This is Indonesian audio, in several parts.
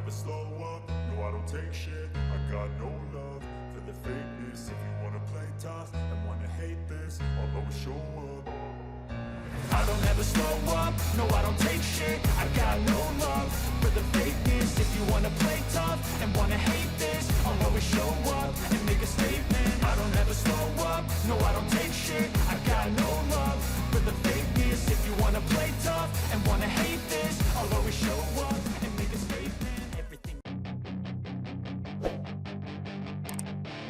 never slow up, no I don't take shit. I got no love for the fakeness. If you wanna play tough and wanna hate this, I'll always show up. I don't ever slow up, no I don't take shit. I got no love for the fakeness. If you wanna play tough and wanna hate this, I'll always show up and make a statement. I don't ever slow up, no I don't take shit. I got no love for the fakeness. If you wanna play tough and wanna hate this, I'll always show up and make a statement. Everything.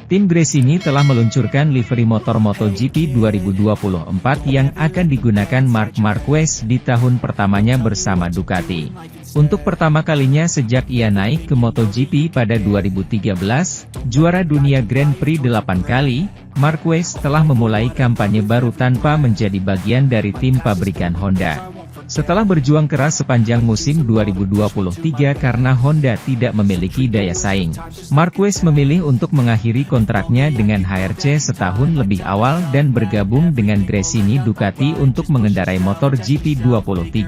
Tim Gresini telah meluncurkan livery motor MotoGP 2024 yang akan digunakan Marc Marquez di tahun pertamanya bersama Ducati. Untuk pertama kalinya sejak ia naik ke MotoGP pada 2013, juara dunia Grand Prix 8 kali, Marquez telah memulai kampanye baru tanpa menjadi bagian dari tim pabrikan Honda. Setelah berjuang keras sepanjang musim 2023 karena Honda tidak memiliki daya saing, Marquez memilih untuk mengakhiri kontraknya dengan HRC setahun lebih awal dan bergabung dengan Gresini Ducati untuk mengendarai motor GP23.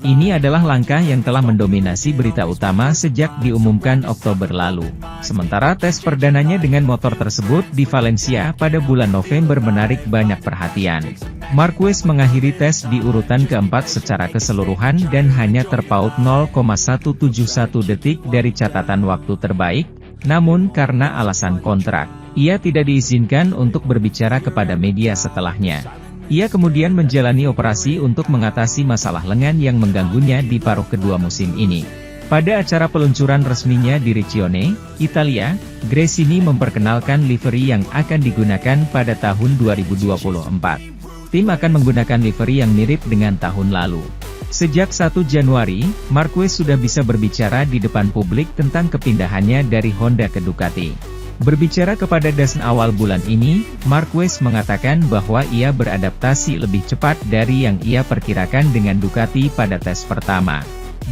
Ini adalah langkah yang telah mendominasi berita utama sejak diumumkan Oktober lalu. Sementara tes perdananya dengan motor tersebut di Valencia pada bulan November menarik banyak perhatian. Marquez mengakhiri tes di urutan keempat secara keseluruhan dan hanya terpaut 0,171 detik dari catatan waktu terbaik, namun karena alasan kontrak, ia tidak diizinkan untuk berbicara kepada media setelahnya. Ia kemudian menjalani operasi untuk mengatasi masalah lengan yang mengganggunya di paruh kedua musim ini. Pada acara peluncuran resminya di Riccione, Italia, Gresini memperkenalkan livery yang akan digunakan pada tahun 2024. Tim akan menggunakan livery yang mirip dengan tahun lalu. Sejak 1 Januari, Marquez sudah bisa berbicara di depan publik tentang kepindahannya dari Honda ke Ducati. Berbicara kepada DAZN awal bulan ini, Marquez mengatakan bahwa ia beradaptasi lebih cepat dari yang ia perkirakan dengan Ducati pada tes pertama.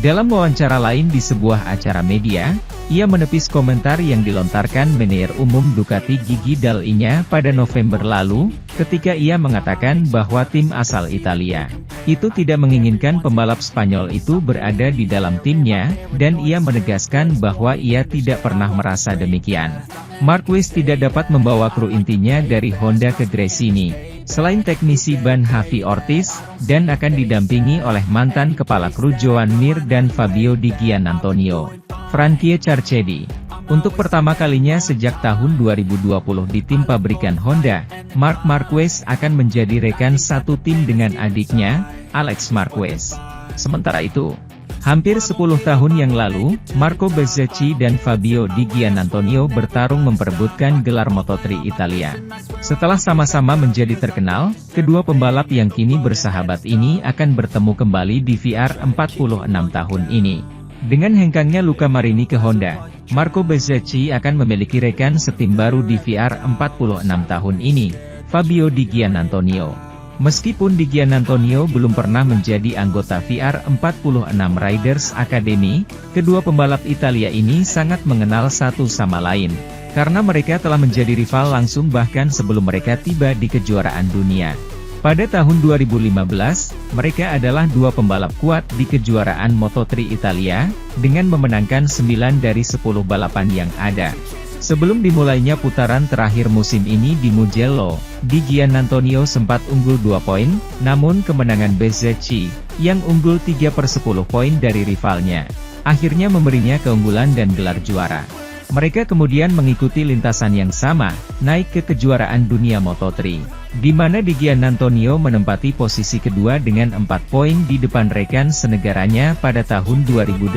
Dalam wawancara lain di sebuah acara media, ia menepis komentar yang dilontarkan manajer umum Ducati Gigi Dall'Igna pada November lalu, ketika ia mengatakan bahwa tim asal Italia itu tidak menginginkan pembalap Spanyol itu berada di dalam timnya, dan ia menegaskan bahwa ia tidak pernah merasa demikian. Marquez tidak dapat membawa kru intinya dari Honda ke Gresini, selain teknisi ban Javi Ortiz, dan akan didampingi oleh mantan kepala kru Joan Mir dan Fabio Di Giannantonio. Frankie Carchedi. Untuk pertama kalinya sejak tahun 2020 di tim pabrikan Honda, Marc Marquez akan menjadi rekan satu tim dengan adiknya, Alex Marquez. Sementara itu, hampir 10 tahun yang lalu, Marco Bezzecchi dan Fabio Di Giannantonio bertarung memperebutkan gelar Moto3 Italia. Setelah sama-sama menjadi terkenal, kedua pembalap yang kini bersahabat ini akan bertemu kembali di VR 46 tahun ini. Dengan hengkangnya Luca Marini ke Honda, Marco Bezzecchi akan memiliki rekan setim baru di VR 46 tahun ini, Fabio Di Giannantonio. Meskipun Di Giannantonio belum pernah menjadi anggota VR 46 Riders Academy, kedua pembalap Italia ini sangat mengenal satu sama lain, karena mereka telah menjadi rival langsung bahkan sebelum mereka tiba di kejuaraan dunia. Pada tahun 2015, mereka adalah dua pembalap kuat di kejuaraan Moto3 Italia, dengan memenangkan 9 dari 10 balapan yang ada. Sebelum dimulainya putaran terakhir musim ini di Mugello, Di Giannantonio sempat unggul 2 poin, namun kemenangan Bezzecchi, yang unggul 3/10 poin dari rivalnya, akhirnya memberinya keunggulan dan gelar juara. Mereka kemudian mengikuti lintasan yang sama, naik ke kejuaraan dunia Moto3, di mana Di Giannantonio menempati posisi kedua dengan 4 poin di depan rekan senegaranya pada tahun 2018,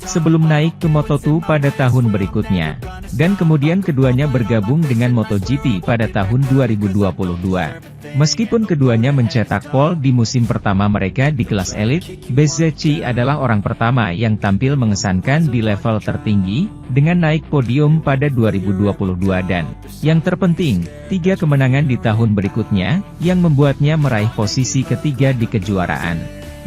sebelum naik ke Moto2 pada tahun berikutnya, dan kemudian keduanya bergabung dengan MotoGP pada tahun 2022. Meskipun keduanya mencetak pole di musim pertama mereka di kelas elit, Bezzecchi adalah orang pertama yang tampil mengesankan di level tertinggi, dengan naik podium pada 2022 dan, yang terpenting, 3 kemenangan di tahun berikutnya, yang membuatnya meraih posisi ketiga di kejuaraan.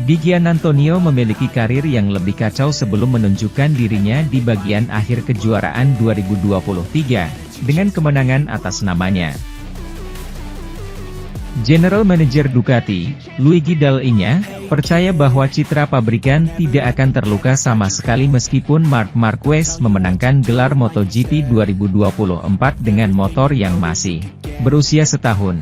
Di Giannantonio memiliki karir yang lebih kacau sebelum menunjukkan dirinya di bagian akhir kejuaraan 2023, dengan kemenangan atas namanya. General Manager Ducati, Luigi Dall'Igna, percaya bahwa citra pabrikan tidak akan terluka sama sekali meskipun Marc Marquez memenangkan gelar MotoGP 2024 dengan motor yang masih berusia setahun.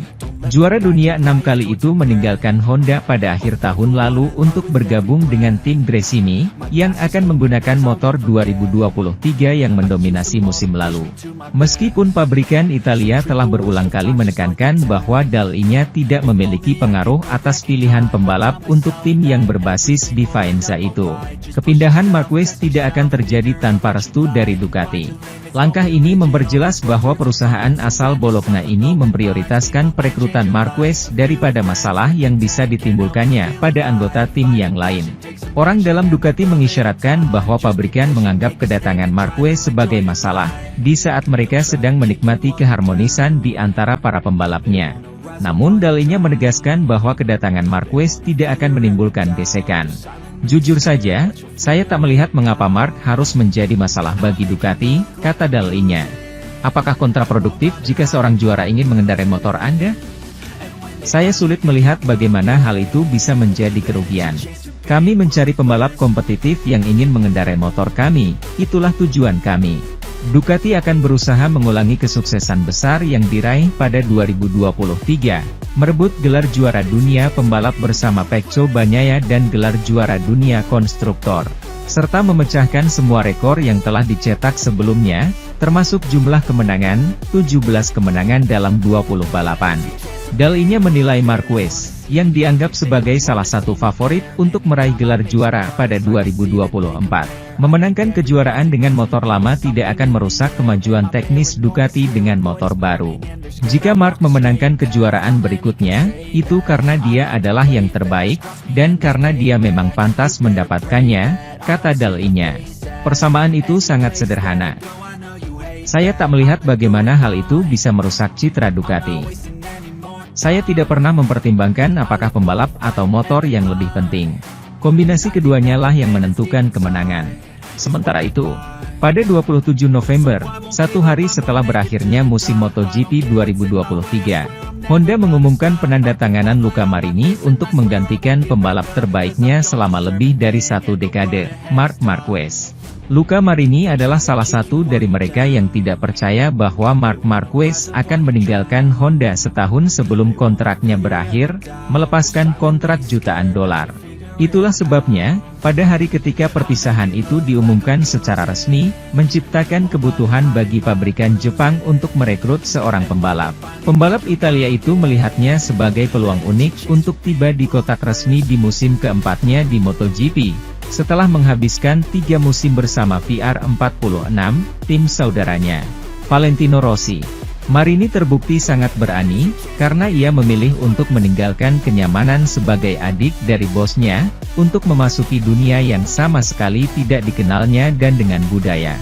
Juara dunia 6 kali itu meninggalkan Honda pada akhir tahun lalu untuk bergabung dengan tim Gresini, yang akan menggunakan motor 2023 yang mendominasi musim lalu. Meskipun pabrikan Italia telah berulang kali menekankan bahwa Dall'Igna tidak memiliki pengaruh atas pilihan pembalap untuk tim yang berbasis di Faenza itu, kepindahan Marquez tidak akan terjadi tanpa restu dari Ducati. Langkah ini memperjelas bahwa perusahaan asal Bologna ini memprioritaskan perekrutan Marquez daripada masalah yang bisa ditimbulkannya pada anggota tim yang lain. Orang dalam Ducati mengisyaratkan bahwa pabrikan menganggap kedatangan Marquez sebagai masalah, di saat mereka sedang menikmati keharmonisan di antara para pembalapnya. Namun Dall'Igna menegaskan bahwa kedatangan Marquez tidak akan menimbulkan gesekan. Jujur saja, saya tak melihat mengapa Marc harus menjadi masalah bagi Ducati, kata Dall'Igna. Apakah kontraproduktif jika seorang juara ingin mengendarai motor Anda? Saya sulit melihat bagaimana hal itu bisa menjadi kerugian. Kami mencari pembalap kompetitif yang ingin mengendarai motor kami, itulah tujuan kami. Ducati akan berusaha mengulangi kesuksesan besar yang diraih pada 2023, merebut gelar juara dunia pembalap bersama Pecco Bagnaia dan gelar juara dunia konstruktor, serta memecahkan semua rekor yang telah dicetak sebelumnya, termasuk jumlah kemenangan, 17 kemenangan dalam 20 balapan. Dall'Igna menilai Marquez, yang dianggap sebagai salah satu favorit untuk meraih gelar juara pada 2024. Memenangkan kejuaraan dengan motor lama tidak akan merusak kemajuan teknis Ducati dengan motor baru. Jika Marc memenangkan kejuaraan berikutnya, itu karena dia adalah yang terbaik, dan karena dia memang pantas mendapatkannya, kata Dall'Igna. Persamaan itu sangat sederhana. Saya tak melihat bagaimana hal itu bisa merusak citra Ducati. Saya tidak pernah mempertimbangkan apakah pembalap atau motor yang lebih penting. Kombinasi keduanya lah yang menentukan kemenangan. Sementara itu, pada 27 November, satu hari setelah berakhirnya musim MotoGP 2023, Honda mengumumkan penandatanganan Luca Marini untuk menggantikan pembalap terbaiknya selama lebih dari satu dekade, Marc Marquez. Luca Marini adalah salah satu dari mereka yang tidak percaya bahwa Marc Marquez akan meninggalkan Honda setahun sebelum kontraknya berakhir, melepaskan kontrak jutaan dolar. Itulah sebabnya, pada hari ketika perpisahan itu diumumkan secara resmi, menciptakan kebutuhan bagi pabrikan Jepang untuk merekrut seorang pembalap. Pembalap Italia itu melihatnya sebagai peluang unik untuk tiba di kotak resmi di musim keempatnya di MotoGP, setelah menghabiskan 3 musim bersama VR46, tim saudaranya, Valentino Rossi. Marini terbukti sangat berani, karena ia memilih untuk meninggalkan kenyamanan sebagai adik dari bosnya, untuk memasuki dunia yang sama sekali tidak dikenalnya dan dengan budaya